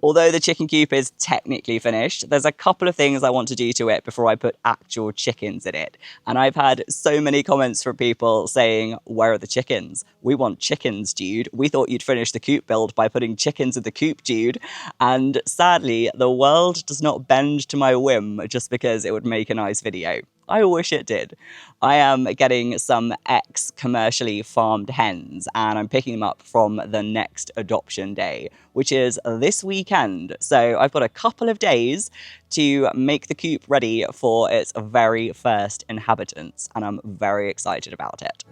Although the chicken coop is technically finished, there's a couple of things I want to do to it before I put actual chickens in it. And I've had so many comments from people saying, where are the chickens? We want chickens, dude. We thought you'd finish the coop build by putting chickens in the coop, dude. And sadly, the world does not bend to my whim just because it would make a nice video. I wish it did. I am getting some ex-commercially farmed hens and I'm picking them up from the next adoption day, which is this weekend. So I've got a couple of days to make the coop ready for its very first inhabitants, and I'm very excited about it.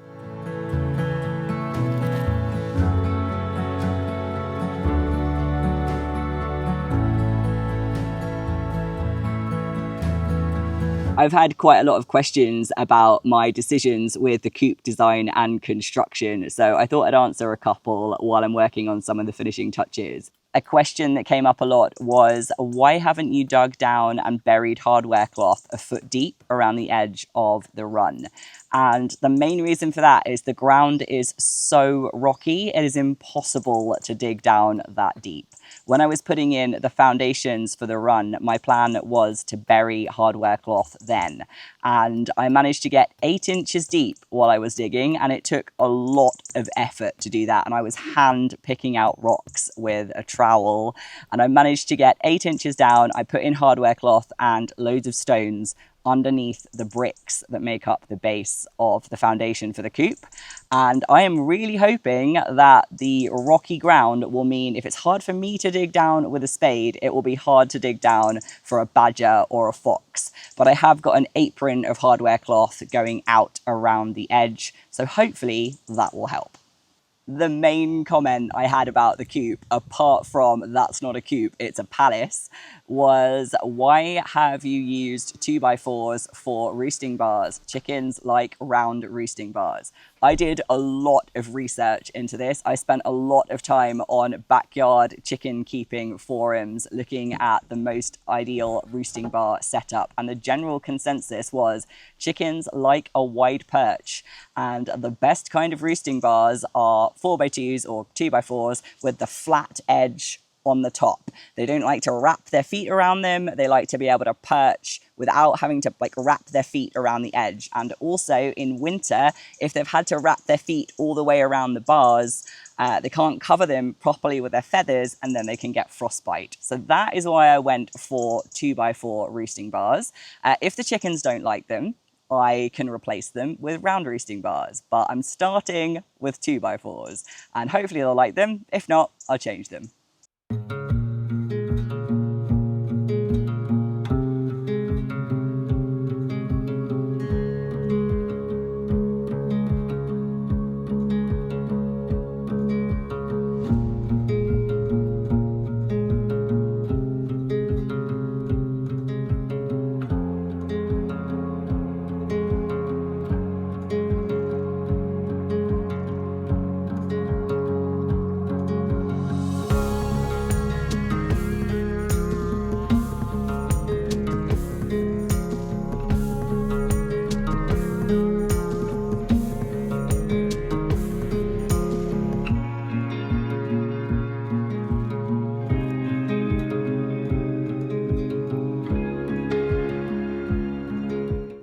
I've had quite a lot of questions about my decisions with the coop design and construction, so I thought I'd answer a couple while I'm working on some of the finishing touches. A question that came up a lot was, why haven't you dug down and buried hardware cloth a foot deep around the edge of the run? And the main reason for that is the ground is so rocky, it is impossible to dig down that deep. When I was putting in the foundations for the run, my plan was to bury hardware cloth then. And I managed to get 8 inches deep while I was digging, and it took a lot of effort to do that. And I was hand picking out rocks with a trowel, and I managed to get 8 inches down. I put in hardware cloth and loads of stones underneath the bricks that make up the base of the foundation for the coop. And I am really hoping that the rocky ground will mean if it's hard for me to dig down with a spade, it will be hard to dig down for a badger or a fox. But I have got an apron of hardware cloth going out around the edge, so hopefully that will help. The main comment I had about the coop, apart from that's not a coop, it's a palace, was why have you used 2x4s for roosting bars? Chickens like round roosting bars. I did a lot of research into this. I spent a lot of time on backyard chicken keeping forums looking at the most ideal roosting bar setup, and the general consensus was chickens like a wide perch, and the best kind of roosting bars are 4x2s or 2x4s with the flat edge on the top. They don't like to wrap their feet around them. They like to be able to perch without having to wrap their feet around the edge. And also in winter, if they've had to wrap their feet all the way around the bars, they can't cover them properly with their feathers, and then they can get frostbite. So that is why I went for 2x4 roosting bars. If the chickens don't like them, I can replace them with round roosting bars, but I'm starting with 2x4s, and hopefully they'll like them. If not, I'll change them.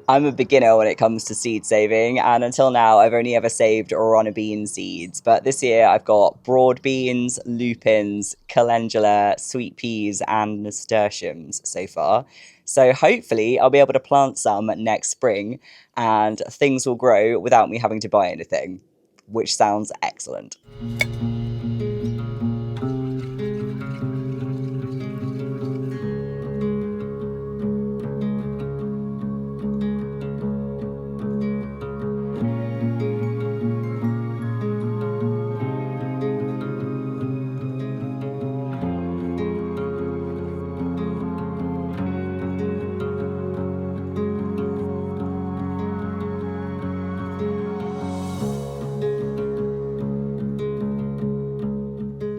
I'm a beginner when it comes to seed saving, and until now I've only ever saved runner bean seeds, but this year I've got broad beans, lupins, calendula, sweet peas and nasturtiums so far. So hopefully I'll be able to plant some next spring and things will grow without me having to buy anything, which sounds excellent.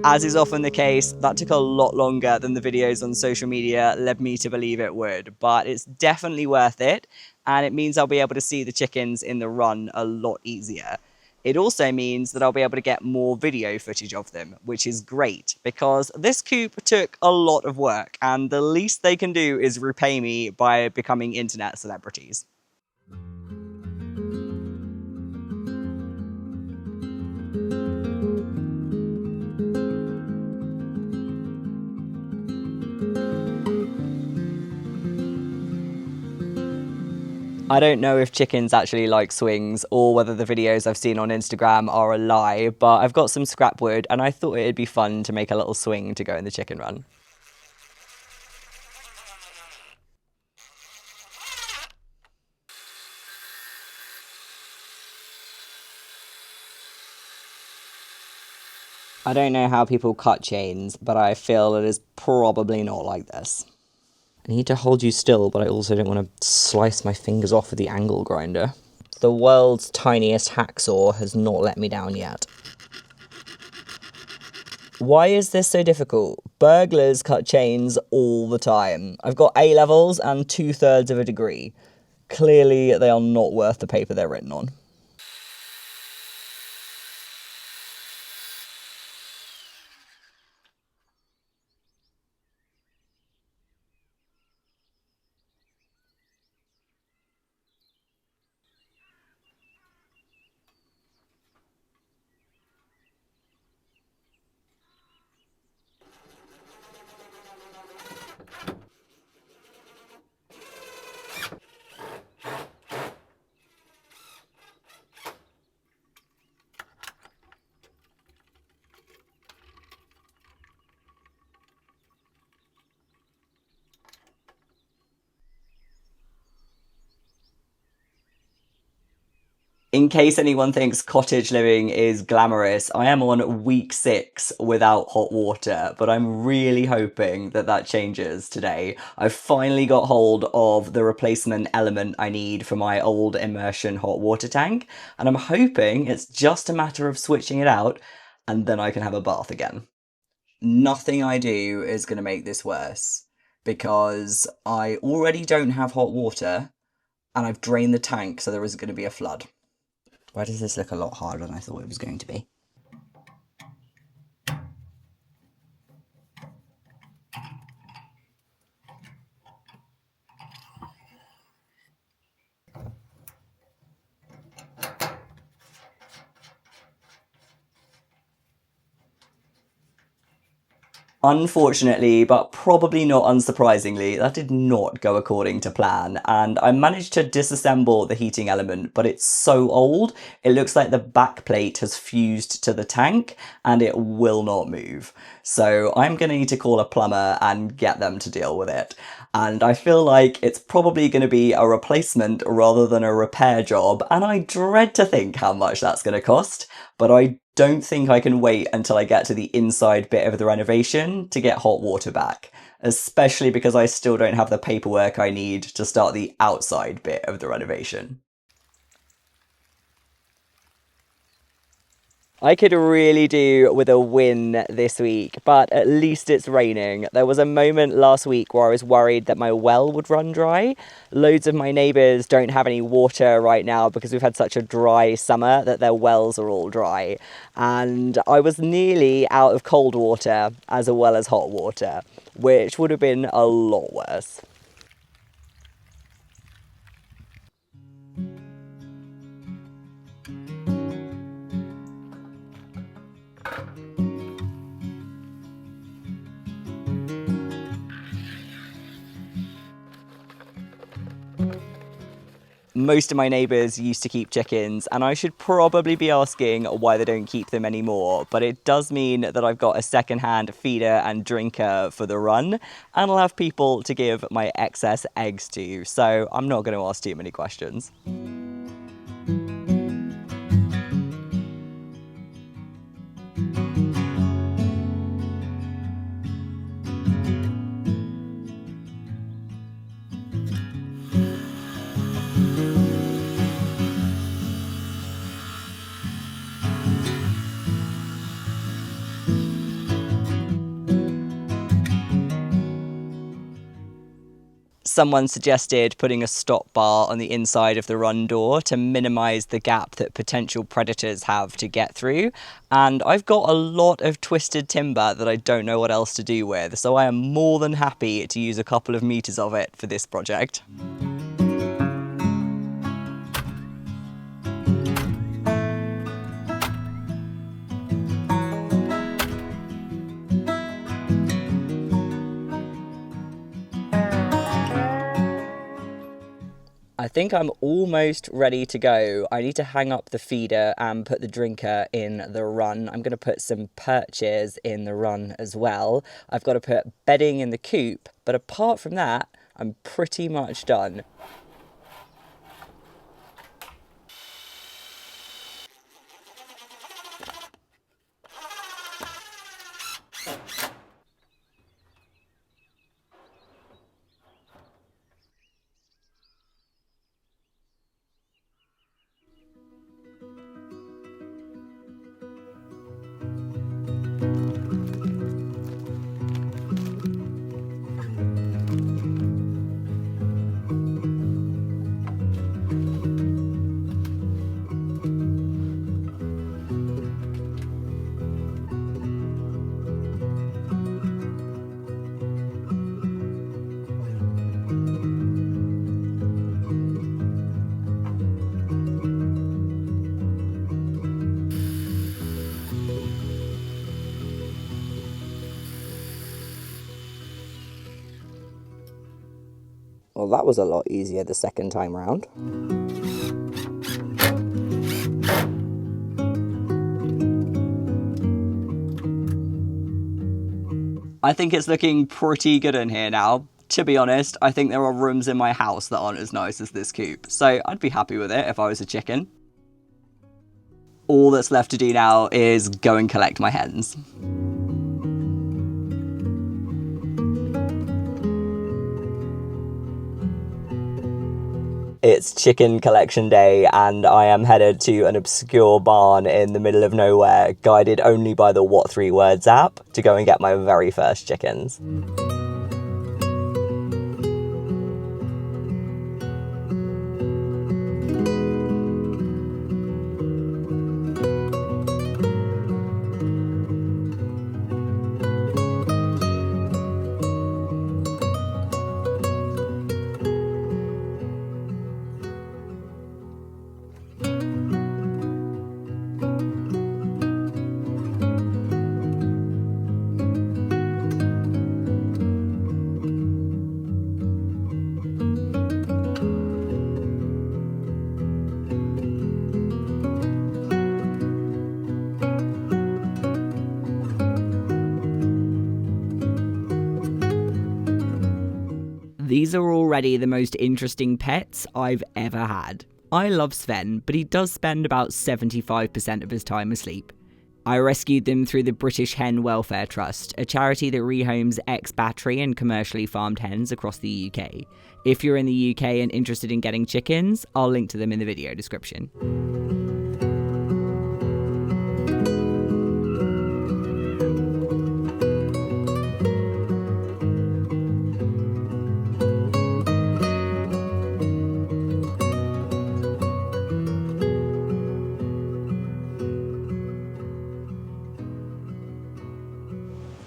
As is often the case, that took a lot longer than the videos on social media led me to believe it would, but it's definitely worth it, and it means I'll be able to see the chickens in the run a lot easier. It also means that I'll be able to get more video footage of them, which is great because this coop took a lot of work and the least they can do is repay me by becoming internet celebrities. I don't know if chickens actually like swings or whether the videos I've seen on Instagram are a lie, but I've got some scrap wood and I thought it'd be fun to make a little swing to go in the chicken run. I don't know how people cut chains, but I feel it is probably not like this. I need to hold you still, but I also don't want to slice my fingers off with the angle grinder. The world's tiniest hacksaw has not let me down yet. Why is this so difficult? Burglars cut chains all the time. I've got A levels and 2/3 of a degree. Clearly, they are not worth the paper they're written on. In case anyone thinks cottage living is glamorous, I am on week 6 without hot water, but I'm really hoping that that changes today. I've finally got hold of the replacement element I need for my old immersion hot water tank, and I'm hoping it's just a matter of switching it out, and then I can have a bath again. Nothing I do is going to make this worse, because I already don't have hot water, and I've drained the tank, so there isn't going to be a flood. Why does this look a lot harder than I thought it was going to be? Unfortunately, but probably not unsurprisingly, that did not go according to plan, and I managed to disassemble the heating element, but it's so old, it looks like the back plate has fused to the tank, and it will not move. So I'm going to need to call a plumber and get them to deal with it. And I feel like it's probably going to be a replacement rather than a repair job, and I dread to think how much that's going to cost, but I don't think I can wait until I get to the inside bit of the renovation to get hot water back, especially because I still don't have the paperwork I need to start the outside bit of the renovation. I could really do with a win this week, but at least it's raining. There was a moment last week where I was worried that my well would run dry. Loads of my neighbours don't have any water right now because we've had such a dry summer that their wells are all dry. And I was nearly out of cold water as well as hot water, which would have been a lot worse. Most of my neighbours used to keep chickens, and I should probably be asking why they don't keep them anymore, but it does mean that I've got a second-hand feeder and drinker for the run, and I'll have people to give my excess eggs to, so I'm not going to ask too many questions. Someone suggested putting a stop bar on the inside of the run door to minimise the gap that potential predators have to get through. And I've got a lot of twisted timber that I don't know what else to do with, so I am more than happy to use a couple of meters of it for this project. I think I'm almost ready to go. I need to hang up the feeder and put the drinker in the run. I'm going to put some perches in the run as well. I've got to put bedding in the coop, but apart from that, I'm pretty much done. Well, that was a lot easier the second time round. I think it's looking pretty good in here now. To be honest, I think there are rooms in my house that aren't as nice as this coop, so I'd be happy with it if I was a chicken. All that's left to do now is go and collect my hens. It's chicken collection day and I am headed to an obscure barn in the middle of nowhere, guided only by the What 3 Words app, to go and get my very first chickens. These are already the most interesting pets I've ever had. I love Sven, but he does spend about 75% of his time asleep. I rescued them through the British Hen Welfare Trust, a charity that rehomes ex-battery and commercially farmed hens across the UK. If you're in the UK and interested in getting chickens, I'll link to them in the video description.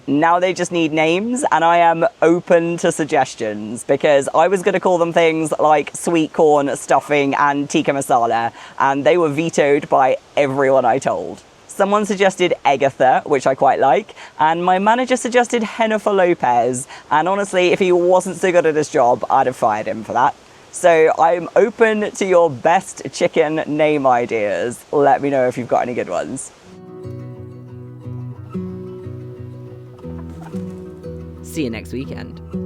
Now they just need names, and I am open to suggestions, because I was going to call them things like sweet corn, stuffing and tikka masala, and they were vetoed by everyone I told. Someone suggested Agatha, which I quite like, and my manager suggested Jennifer Lopez, and honestly, if he wasn't so good at his job, I'd have fired him for that. So I'm open to your best chicken name ideas. Let me know if you've got any good ones. See you next weekend.